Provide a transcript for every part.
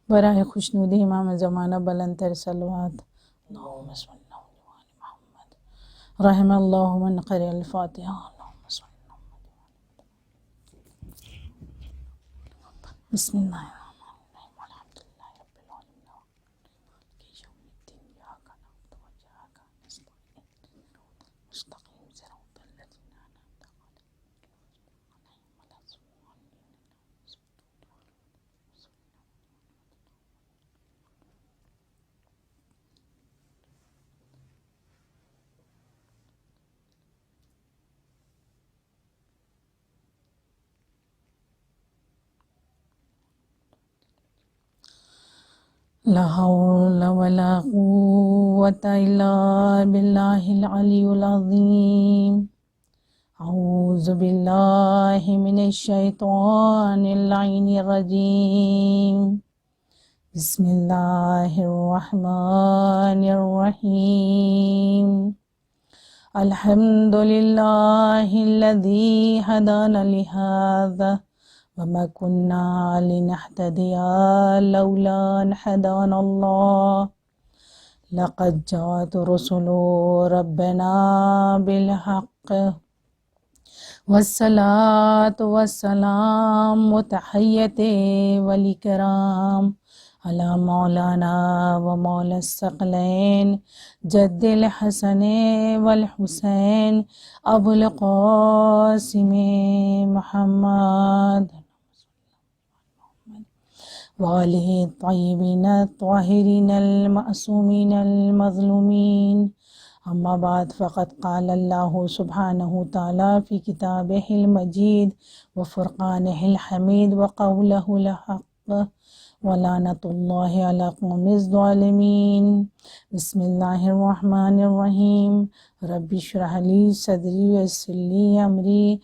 برائے خوشنودی امام زمانہ بلند تر صلوات اللہم صلی اللہ علیہ محمد رحم اللہ من قرئ الفاتحہ اللہم صلی اللہ بسم اللہ الرحمن الرحیم الحمد للہ رب العالمین مالک یوم الدین ایاک نعبد و ایاک نستعین مستقیم صراط الذین انعمت علیہم غیر لا حول ولا قوة إلا بالله العلي العظيم أعوذ بالله من الشيطان اللعين الرجيم بسم الله الرحمن الرحيم الحمد لله الذي هدانا لهذا وما كنا لنهتدي لولا أن هدانا الله لقد جاءت رسل ربنا بالحق والصلاة والسلام وتحية والإكرام على مولانا ومولى الثقلين جد الحسن والحسين أبو القاسم محمد وآلہ الطیبین الطاہرین المعصومین المظلومین اما بعد فقد قال اللہ سبحانہ تعالی فی کتابہ المجید وفرقانہ الحمید وقولہ الحق ولعنۃ اللہ علی قوم الظالمین بسم اللہ الرحمن الرحیم رب اشرح لی صدری ویسر لی امری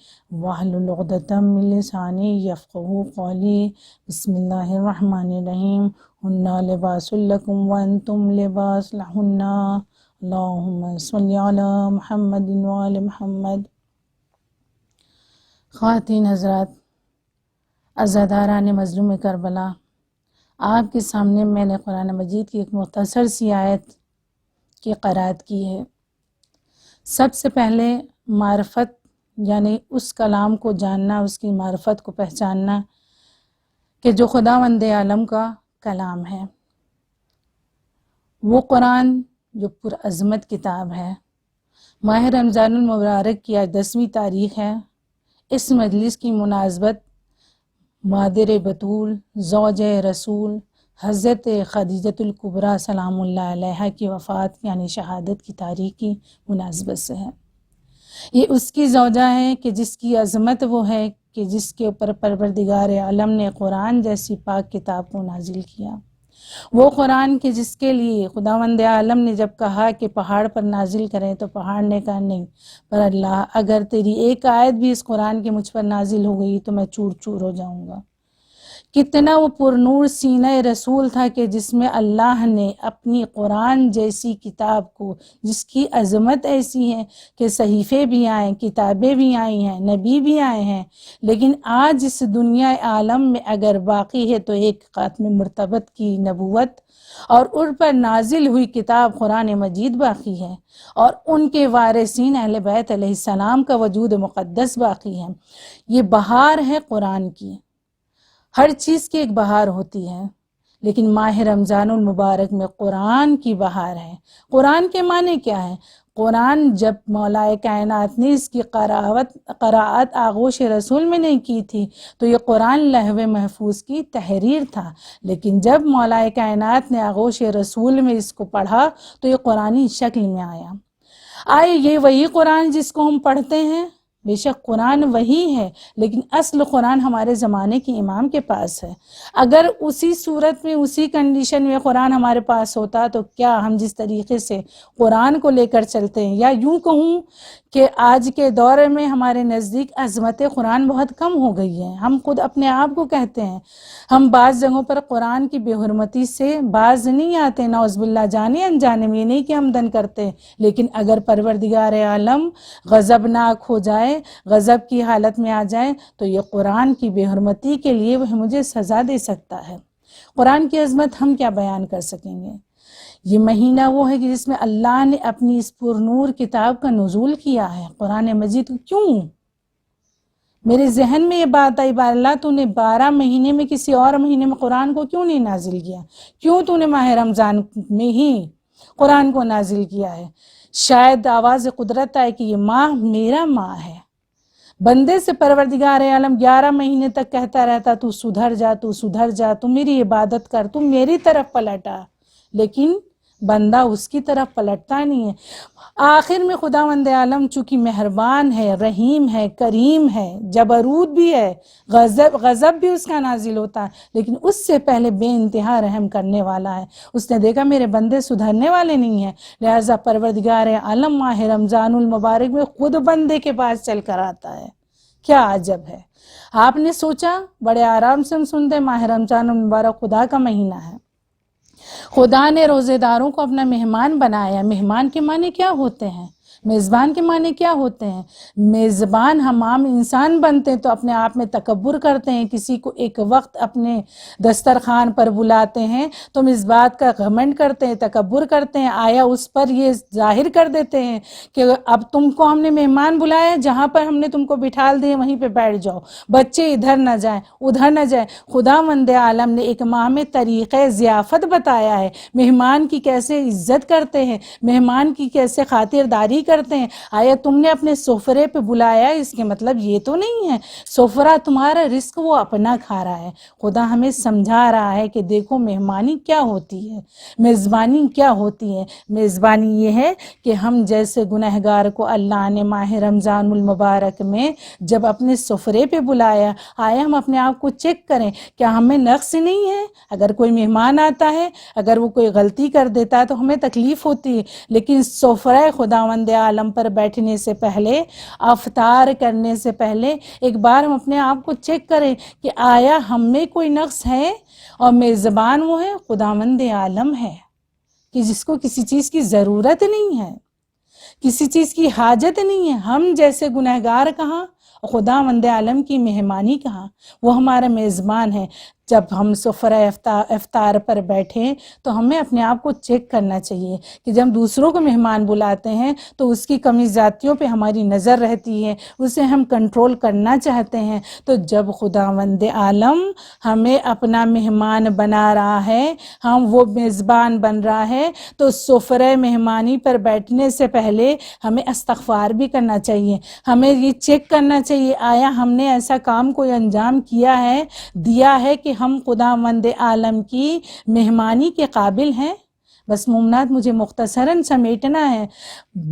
واحلل عقدۃ من لسانی یفقہوا قولی بسم اللہ الرحمن الرحیم ہن لباس لکم وانتم لباس لہن اللہم صلی علی محمد وآل محمد۔ خواتین حضرات، عزاداران مظلوم کربلا، آپ کے سامنے میں نے قرآن مجید کی ایک مختصر سی آیت کی قرائت کی ہے۔ سب سے پہلے معرفت یعنی اس کلام کو جاننا، اس کی معرفت کو پہچاننا کہ جو خداوند عالم کا کلام ہے، وہ قرآن جو پرعظمت کتاب ہے۔ ماہ رمضان المبارک کی آج 10ویں تاریخ ہے۔ اس مجلس کی مناسبت مادر بطول زوج رسول حضرت خدیجۃ الکبریٰ سلام اللہ علیہا کی وفات یعنی شہادت کی تاریخ کی مناسبت سے ہے۔ یہ اس کی زوجہ ہے کہ جس کی عظمت وہ ہے کہ جس کے اوپر پروردگار عالم نے قرآن جیسی پاک کتاب کو نازل کیا۔ وہ قرآن کہ جس کے لیے خداوند عالم نے جب کہا کہ پہاڑ پر نازل کریں تو پہاڑ نے کہا نہیں، پر اللہ اگر تیری ایک آیت بھی اس قرآن کے مجھ پر نازل ہو گئی تو میں چور چور ہو جاؤں گا۔ کتنا وہ پرنور سینہ رسول تھا کہ جس میں اللہ نے اپنی قرآن جیسی کتاب کو، جس کی عظمت ایسی ہے کہ صحیفے بھی آئیں، کتابیں بھی آئی ہیں، نبی بھی آئے ہیں، لیکن آج اس دنیا عالم میں اگر باقی ہے تو ایک خاتم مرتبت کی نبوت اور ان پر نازل ہوئی کتاب قرآن مجید باقی ہے، اور ان کے وارثین اہل بیت علیہ السلام کا وجود مقدس باقی ہے۔ یہ بہار ہے قرآن کی، ہر چیز کی ایک بہار ہوتی ہے، لیکن ماہ رمضان المبارک میں قرآن کی بہار ہے۔ قرآن کے معنی کیا ہے؟ قرآن جب مولا کائنات نے اس کی قراءت آغوش رسول میں نہیں کی تھی تو یہ قرآن لوح محفوظ کی تحریر تھا، لیکن جب مولا کائنات نے آغوش رسول میں اس کو پڑھا تو یہ قرآنی شکل میں آیا۔ آئے یہ وہی قرآن جس کو ہم پڑھتے ہیں؟ بے شک قرآن وہی ہے، لیکن اصل قرآن ہمارے زمانے کے امام کے پاس ہے۔ اگر اسی صورت میں، اسی کنڈیشن میں قرآن ہمارے پاس ہوتا تو کیا ہم جس طریقے سے قرآن کو لے کر چلتے ہیں، یا یوں کہوں کہ آج کے دور میں ہمارے نزدیک عظمت قرآن بہت کم ہو گئی ہے۔ ہم خود اپنے آپ کو کہتے ہیں، ہم بعض جگہوں پر قرآن کی بے حرمتی سے باز نہیں آتے، نعوذ باللہ، جانے انجانے میں، یہ نہیں کہ ہم دن کرتے، لیکن اگر پروردگار عالم غضبناک ہو جائے، غضب کی حالت میں آ جائے تو یہ قرآن کی بے حرمتی کے لیے وہ مجھے سزا دے سکتا ہے۔ قرآن کی عظمت ہم کیا بیان کر سکیں گے؟ یہ مہینہ وہ ہے کہ جس میں اللہ نے اپنی اس پرنور کتاب کا نزول کیا ہے، قرآن مجید کو۔ کیوں؟ میرے ذہن میں یہ بات آئی، اللہ تو نے 12 مہینے میں کسی اور مہینے میں قرآن کو کیوں نہیں نازل کیا؟ کیوں تو نے ماہ رمضان میں ہی قرآن کو نازل کیا ہے؟ شاید آواز قدرت آئے کہ یہ ماہ میرا ماہ ہے۔ بندے سے پروردگار عالم 11 مہینے تک کہتا رہتا تو سدھر جا، تو سدھر جا، تو میری عبادت کر، تو میری طرف پلٹا، لیکن بندہ اس کی طرف پلٹتا نہیں ہے۔ آخر میں خداوند عالم چونکہ مہربان ہے، رحیم ہے، کریم ہے، جبروت بھی ہے، غضب بھی اس کا نازل ہوتا ہے، لیکن اس سے پہلے بے انتہا رحم کرنے والا ہے۔ اس نے دیکھا میرے بندے سدھرنے والے نہیں ہیں، لہٰذا پروردگار عالم ماہ رمضان المبارک میں خود بندے کے پاس چل کر آتا ہے۔ کیا عجب ہے! آپ نے سوچا، بڑے آرام سے ہم سنتے ہیں ماہ رمضان المبارک خدا کا مہینہ ہے، خدا نے روزے داروں کو اپنا مہمان بنایا۔ مہمان کے معنی کیا ہوتے ہیں؟ میزبان کے معنی کیا ہوتے ہیں؟ میزبان ہم عام انسان بنتے ہیں تو اپنے آپ میں تکبر کرتے ہیں، کسی کو ایک وقت اپنے دسترخوان پر بلاتے ہیں تو ہم اس بات کا گھمنڈ کرتے ہیں، تکبر کرتے ہیں، آیا اس پر یہ ظاہر کر دیتے ہیں کہ اب تم کو ہم نے مہمان بلایا، جہاں پر ہم نے تم کو بٹھال دیے وہیں پہ بیٹھ جاؤ، بچے ادھر نہ جائیں ادھر نہ جائیں۔ خداوند عالم نے ایک ماہ میں طریقہ ضیافت بتایا ہے، مہمان کی کیسے عزت کرتے ہیں، مہمان کی کیسے خاطرداری کرتے ہیں۔ آیا تم نے اپنے سفرے پہ بلایا، اس کے مطلب یہ تو نہیں ہے سفرہ تمہارا رزق وہ اپنا کھا رہا ہے۔ خدا ہمیں سمجھا رہا ہے کہ دیکھو مہمانی کیا ہوتی ہے، میزبانی کیا ہوتی ہے۔ میزبانی یہ ہے کہ ہم جیسے گنہگار کو اللہ نے ماہ رمضان المبارک میں جب اپنے سفرے پہ بلایا، آیا ہم اپنے آپ کو چیک کریں کیا ہمیں نقص نہیں ہے؟ اگر کوئی مہمان آتا ہے، اگر وہ کوئی غلطی کر دیتا ہے تو ہمیں تکلیف ہوتی ہے، لیکن سفرہ خداوند عالم پر بیٹھنے سے پہلے، افطار کرنے سے پہلے ایک بار ہم اپنے آپ کو چیک کریں کہ آیا ہم میں کوئی نقص ہے؟ اور میزبان وہ ہے خداوند عالم ہے کہ جس کو کسی چیز کی ضرورت نہیں ہے، کسی چیز کی حاجت نہیں ہے۔ ہم جیسے گنہگار کہاں، خداوند عالم کی مہمانی کہاں؟ وہ ہمارا میزبان ہے۔ جب ہم سفرہ افطار پر بیٹھیں تو ہمیں اپنے آپ کو چیک کرنا چاہیے کہ جب دوسروں کو مہمان بلاتے ہیں تو اس کی کمی زیادتیوں پہ ہماری نظر رہتی ہے، اسے ہم کنٹرول کرنا چاہتے ہیں۔ تو جب خداوند عالم ہمیں اپنا مہمان بنا رہا ہے، ہم وہ میزبان بن رہا ہے، تو سفرہ مہمانی پر بیٹھنے سے پہلے ہمیں استغفار بھی کرنا چاہیے، ہمیں یہ چیک کرنا چاہیے آیا ہم نے ایسا کام کوئی انجام کیا ہے، دیا ہے کہ ہم خداوند عالم کی مہمانی کے قابل ہیں۔ بس مومنات مجھے مختصراً سمیٹنا ہے،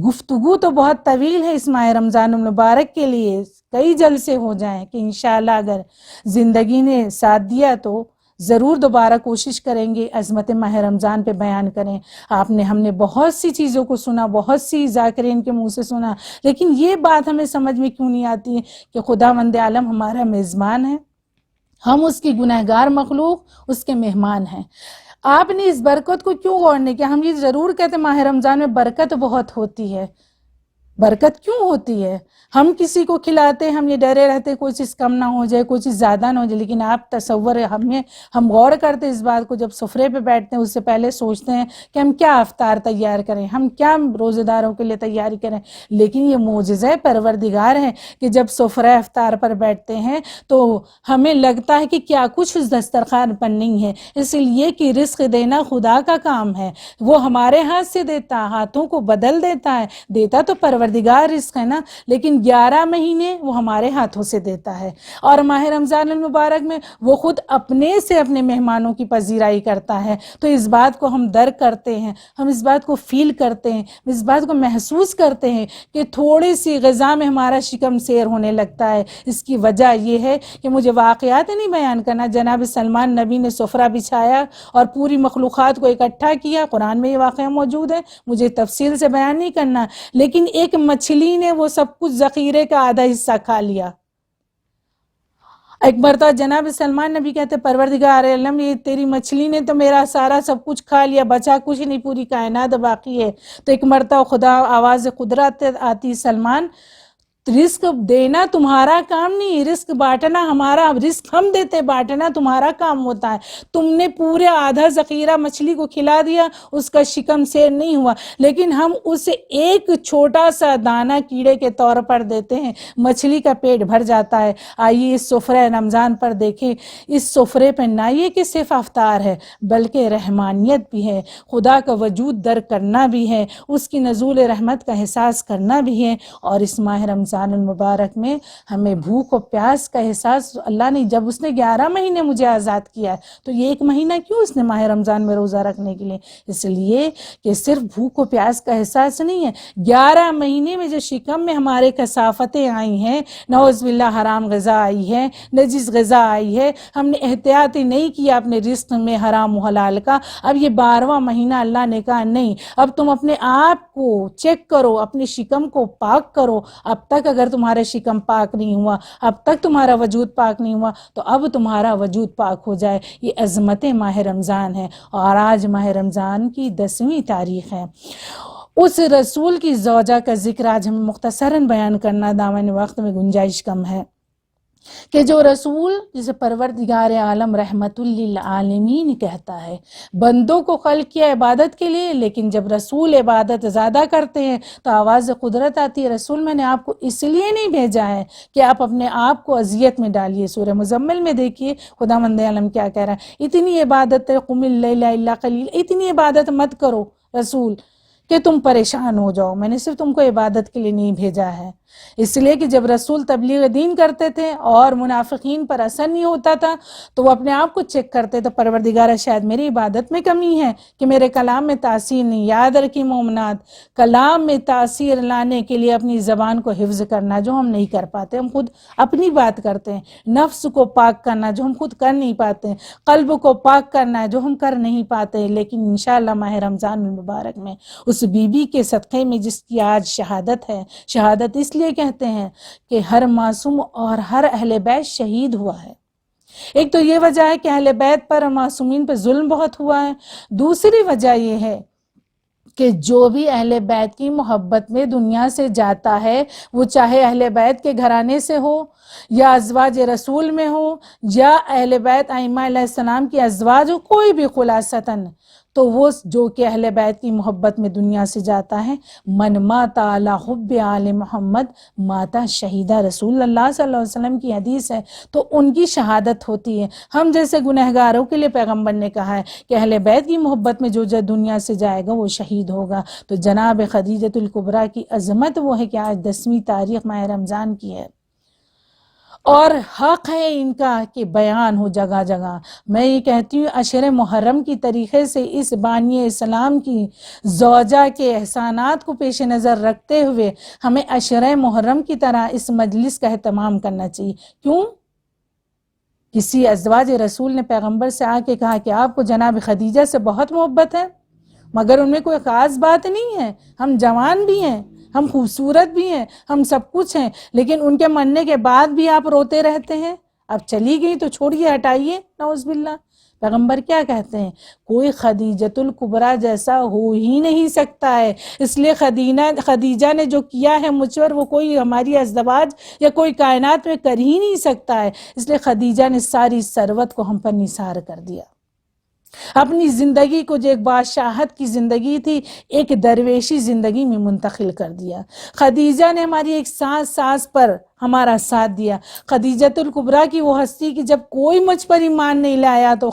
گفتگو تو بہت طویل ہے اس ماہ رمضان المبارک کے لیے، کئی جلسے ہو جائیں کہ انشاءاللہ اگر زندگی نے ساتھ دیا تو ضرور دوبارہ کوشش کریں گے عظمت ماہ رمضان پہ بیان کریں۔ ہم نے بہت سی چیزوں کو سنا، بہت سی ذاکرین کے منہ سے سنا، لیکن یہ بات ہمیں سمجھ میں کیوں نہیں آتی ہے کہ خداوند عالم ہمارا میزبان ہے، ہم اس کی گنہگار مخلوق اس کے مہمان ہیں۔ آپ نے اس برکت کو کیوں غور نہیں کیا؟ ہم یہ ضرور کہتے ہیں ماہ رمضان میں برکت بہت ہوتی ہے، برکت کیوں ہوتی ہے؟ ہم کسی کو کھلاتے ہم یہ ڈرے رہتے کوئی چیز کم نہ ہو جائے، کوئی چیز زیادہ نہ ہو جائے، لیکن آپ تصور ہم غور کرتے اس بات کو، جب سفرے پہ بیٹھتے ہیں اس سے پہلے سوچتے ہیں کہ ہم کیا افطار تیار کریں، ہم کیا روزے داروں کے لیے تیاری کریں۔ لیکن یہ معجزہ پروردگار ہے کہ جب سفرہ افطار پر بیٹھتے ہیں تو ہمیں لگتا ہے کہ کیا کچھ اس دسترخوان پر نہیں ہے، اس لیے کہ رزق دینا خدا کا کام ہے، وہ ہمارے ہاتھ سے دیتا، ہاتھوں کو بدل دیتا ہے، دیتا تو پروردگار رزق ہے نا، لیکن 11 مہینے وہ ہمارے ہاتھوں سے دیتا ہے۔ اور ماہ رمضان المبارک میں وہ خود اپنے سے اپنے مہمانوں کی پذیرائی کرتا ہے، تو اس بات کو ہم درک کرتے ہیں، ہم اس بات کو فیل کرتے ہیں، اس بات کو محسوس کرتے ہیں کہ تھوڑی سی غذا میں ہمارا شکم سیر ہونے لگتا ہے۔ اس کی وجہ یہ ہے کہ مجھے واقعات نہیں بیان کرنا، جناب سلمان نبی نے سفرہ بچھایا اور پوری مخلوقات کو اکٹھا کیا، قرآن میں یہ واقعہ موجود ہے، مجھے تفصیل سے بیان نہیں کرنا، لیکن ایک مچھلی نے وہ سب کچھ ذخیرے کا آدھا حصہ کھا لیا۔ ایک مرتبہ جناب سلمان نبی کہتے پروردگار عالم یہ تیری مچھلی نے تو میرا سارا سب کچھ کھا لیا، بچا کچھ نہیں، پوری کائنات باقی ہے۔ تو ایک مرتبہ خدا آواز قدرت آتی، سلمان رزق دینا تمہارا کام نہیں، رزق بانٹنا ہمارا، رزق ہم دیتے، بانٹنا تمہارا کام ہوتا ہے۔ تم نے پورے آدھا ذخیرہ مچھلی کو کھلا دیا، اس کا شکم سیر نہیں ہوا، لیکن ہم اسے ایک چھوٹا سا دانہ کیڑے کے طور پر دیتے ہیں، مچھلی کا پیٹ بھر جاتا ہے۔ آئیے اس سفرہ رمضان پر دیکھیں، اس سفرے پہ نہ یہ کہ صرف افطار ہے بلکہ رحمانیت بھی ہے، خدا کا وجود درک کرنا بھی ہے، اس کی نزول رحمت کا احساس کرنا بھی ہے۔ اور اس ماہ رمضان المبارک میں ہمیں بھوک و پیاس کا احساس، اللہ نے جب اس نے 11 مہینے مجھے آزاد کیا ہے تو یہ ایک مہینہ کیوں اس نے ماہ رمضان میں روزہ رکھنے کے لیے؟ اس لیے کہ صرف بھوک و پیاس کا احساس نہیں ہے، 11 مہینے میں جو شکم میں ہمارے کثافتیں آئی ہیں، نعوذ باللہ حرام غذا آئی ہے، نجس غذا آئی ہے، ہم نے احتیاط ہی نہیں کیا اپنے رزق میں حرام و حلال کا۔ اب یہ 12واں مہینہ اللہ نے کہا نہیں، اب تم اپنے آپ کو چیک کرو، اپنے شکم کو پاک کرو۔ اب تک اگر تمہارا شکم پاک نہیں ہوا، اب تک تمہارا وجود پاک نہیں ہوا، تو اب تمہارا وجود پاک ہو جائے۔ یہ عظمت ماہ رمضان ہے، اور آج ماہ رمضان کی 10ویں تاریخ ہے۔ اس رسول کی زوجہ کا ذکر آج ہمیں مختصراً بیان کرنا دامن وقت میں گنجائش کم ہے، کہ جو رسول جسے پروردگار عالم رحمت للعالمین کہتا ہے، بندوں کو خلق کیا عبادت کے لیے، لیکن جب رسول عبادت زیادہ کرتے ہیں تو آواز قدرت آتی ہے، رسول میں نے آپ کو اس لیے نہیں بھیجا ہے کہ آپ اپنے آپ کو اذیت میں ڈالیے۔ سورہ مزمل میں دیکھیے خداوند عالم کیا کہہ رہا ہے، اتنی عبادت قم اللیل الا قلیل، اتنی عبادت مت کرو رسول کہ تم پریشان ہو جاؤ، میں نے صرف تم کو عبادت کے لیے نہیں بھیجا ہے۔ اس لیے کہ جب رسول تبلیغ دین کرتے تھے اور منافقین پر اثر نہیں ہوتا تھا تو وہ اپنے آپ کو چیک کرتے تھے، پروردگارہ شاید میری عبادت میں کمی ہے کہ میرے کلام میں تاثیر نہیں۔ یاد رکھی مومنات، کلام میں تاثیر لانے کے لیے اپنی زبان کو حفظ کرنا جو ہم نہیں کر پاتے، ہم خود اپنی بات کرتے ہیں، نفس کو پاک کرنا جو ہم خود کر نہیں پاتے ہیں، قلب کو پاک کرنا ہے جو ہم کر نہیں پاتے، لیکن انشاءاللہ ماہ رمضان المبارک میں اس بی بی کے صدقے میں جس کی آج شہادت ہے، شہادت اس لیے کہتے ہیں کہ ہر معصوم اور ہر اہل بیت شہید ہوا ہے۔ ایک تو یہ وجہ ہے کہ اہل بیت پر اور معصومین پر ظلم بہت ہوا ہے، دوسری وجہ یہ ہے کہ جو بھی اہل بیت کی محبت میں دنیا سے جاتا ہے، وہ چاہے اہل بیت کے گھرانے سے ہو یا ازواج رسول میں ہو یا اہل بیت ائمہ علیہ السلام کی ازواج ہو، کوئی بھی خلاصتاً، تو وہ جو کہ اہل بیت کی محبت میں دنیا سے جاتا ہے، من مات علی حب آل محمد ماتا شہیدہ، رسول اللہ صلی اللہ علیہ وسلم کی حدیث ہے، تو ان کی شہادت ہوتی ہے۔ ہم جیسے گنہگاروں کے لیے پیغمبر نے کہا ہے کہ اہل بیت کی محبت میں جو دنیا سے جائے گا وہ شہید ہوگا۔ تو جناب خدیجۃ الکبریٰ کی عظمت وہ ہے کہ آج 10ویں تاریخ ماہ رمضان کی ہے، اور حق ہے ان کا کہ بیان ہو جگہ جگہ۔ میں یہ کہتی ہوں عشر محرم کی طریقے سے اس بانی اسلام کی زوجہ کے احسانات کو پیش نظر رکھتے ہوئے ہمیں عشر محرم کی طرح اس مجلس کا اہتمام کرنا چاہیے۔ کیوں؟ کسی ازواج رسول نے پیغمبر سے آ کے کہا کہ آپ کو جناب خدیجہ سے بہت محبت ہے، مگر ان میں کوئی خاص بات نہیں ہے، ہم جوان بھی ہیں، ہم خوبصورت بھی ہیں، ہم سب کچھ ہیں، لیکن ان کے مرنے کے بعد بھی آپ روتے رہتے ہیں، اب چلی گئی تو چھوڑیے، ہٹائیے، نعوذ باللہ۔ پیغمبر کیا کہتے ہیں؟ کوئی خدیجۃ الکبریٰ جیسا ہو ہی نہیں سکتا ہے، اس لیے خدیجہ نے جو کیا ہے مجھ پر وہ کوئی ہماری ازدواج یا کوئی کائنات میں کر ہی نہیں سکتا ہے، اس لیے خدیجہ نے ساری ثروت کو ہم پر نثار کر دیا، اپنی زندگی کو جو ایک بادشاہت کی زندگی تھی ایک درویشی زندگی میں منتقل کر دیا۔ خدیجہ نے ہماری ایک سانس سانس پر ہمارا ساتھ دیا۔ خدیجۃ الکبریٰ کی وہ ہستی کہ جب کوئی مجھ پر ایمان نہیں لایا تو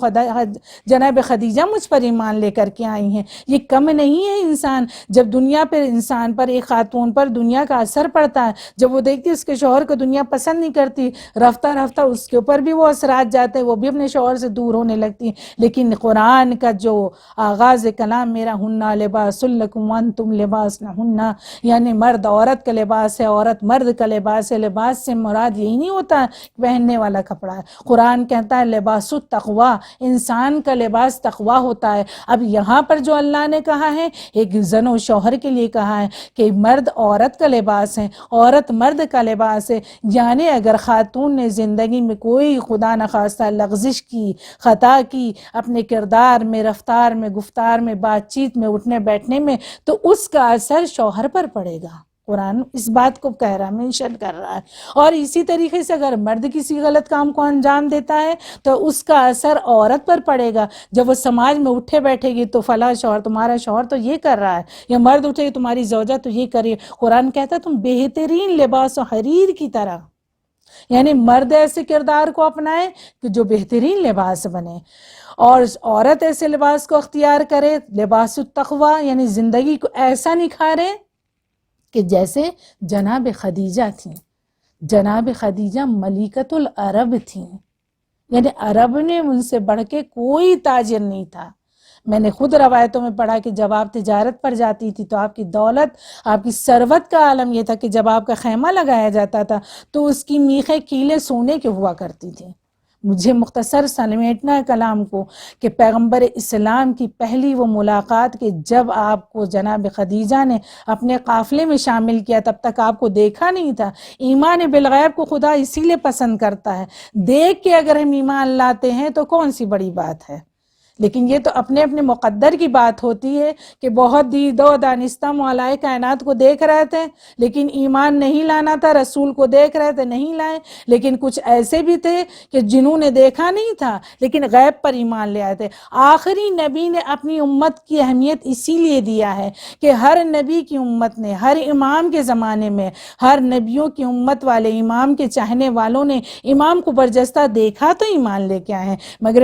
جناب خدیجہ مجھ پر ایمان لے کر کے آئی ہیں۔ یہ کم نہیں ہے انسان، جب دنیا پر انسان پر ایک خاتون پر دنیا کا اثر پڑتا ہے، جب وہ دیکھتی اس کے شوہر کو دنیا پسند نہیں کرتی، رفتہ رفتہ اس کے اوپر بھی وہ اثرات جاتے ہیں، وہ بھی اپنے شوہر سے دور ہونے لگتی ہیں۔ لیکن قرآن کا جو آغاز کلام میرا ہننا لباس لکم وانتم لباس لہن، یعنی مرد عورت کا لباس ہے، عورت مرد کا لباس ہے، لباس سے مراد یہی نہیں ہوتا پہننے والا کپڑا ہے، قرآن کہتا ہے لباس التقوی، انسان کا لباس تقوی ہوتا ہے۔ اب یہاں پر جو اللہ نے کہا ہے ایک زن و شوہر کے لیے کہا ہے کہ مرد عورت کا لباس ہے، عورت مرد کا لباس ہے، یعنی اگر خاتون نے زندگی میں کوئی خدا نخواستہ لغزش کی، خطا کی اپنے کردار میں، رفتار میں، گفتار میں، بات چیت میں، اٹھنے بیٹھنے میں، تو اس کا اثر شوہر پر پڑے گا۔ قرآن اس بات کو کہہ رہا ہے، مینشن کر رہا ہے۔ اور اسی طریقے سے اگر مرد کسی غلط کام کو انجام دیتا ہے تو اس کا اثر عورت پر پڑے گا۔ جب وہ سماج میں اٹھے بیٹھے گی تو فلاں شوہر، تمہارا شوہر تو یہ کر رہا ہے، یا مرد اٹھے گی تمہاری زوجہ تو یہ کر رہی ہے۔ قرآن کہتا ہے تم بہترین لباس و حریر کی طرح، یعنی مرد ایسے کردار کو اپنائے کہ جو بہترین لباس بنے، اور عورت ایسے لباس کو اختیار کرے، لباس التقوی، یعنی زندگی کو ایسا نکھارے کہ جیسے جناب خدیجہ تھیں۔ جناب خدیجہ ملکۃ العرب تھیں، یعنی عرب نے ان سے بڑھ کے کوئی تاجر نہیں تھا۔ میں نے خود روایتوں میں پڑھا کہ جب آپ تجارت پر جاتی تھی تو آپ کی دولت، آپ کی ثروت کا عالم یہ تھا کہ جب آپ کا خیمہ لگایا جاتا تھا تو اس کی میخیں کیلیں سونے کے ہوا کرتی تھیں۔ مجھے مختصر سمیٹنا ہے کلام کو کہ پیغمبر اسلام کی پہلی وہ ملاقات کہ جب آپ کو جناب خدیجہ نے اپنے قافلے میں شامل کیا، تب تک آپ کو دیکھا نہیں تھا۔ ایمان بالغیب کو خدا اسی لیے پسند کرتا ہے، دیکھ کے اگر ہم ایمان لاتے ہیں تو کون سی بڑی بات ہے، لیکن یہ تو اپنے اپنے مقدر کی بات ہوتی ہے کہ بہت دید و دانستہ معلائے کائنات کو دیکھ رہے تھے لیکن ایمان نہیں لانا تھا، رسول کو دیکھ رہے تھے نہیں لائے، لیکن کچھ ایسے بھی تھے کہ جنہوں نے دیکھا نہیں تھا لیکن غیب پر ایمان لے آئے تھے۔ آخری نبی نے اپنی امت کی اہمیت اسی لیے دیا ہے کہ ہر نبی کی امت نے، ہر امام کے زمانے میں، ہر نبیوں کی امت والے امام کے چاہنے والوں نے امام کو برجستہ دیکھا تو ایمان لے کے آئے ہیں، مگر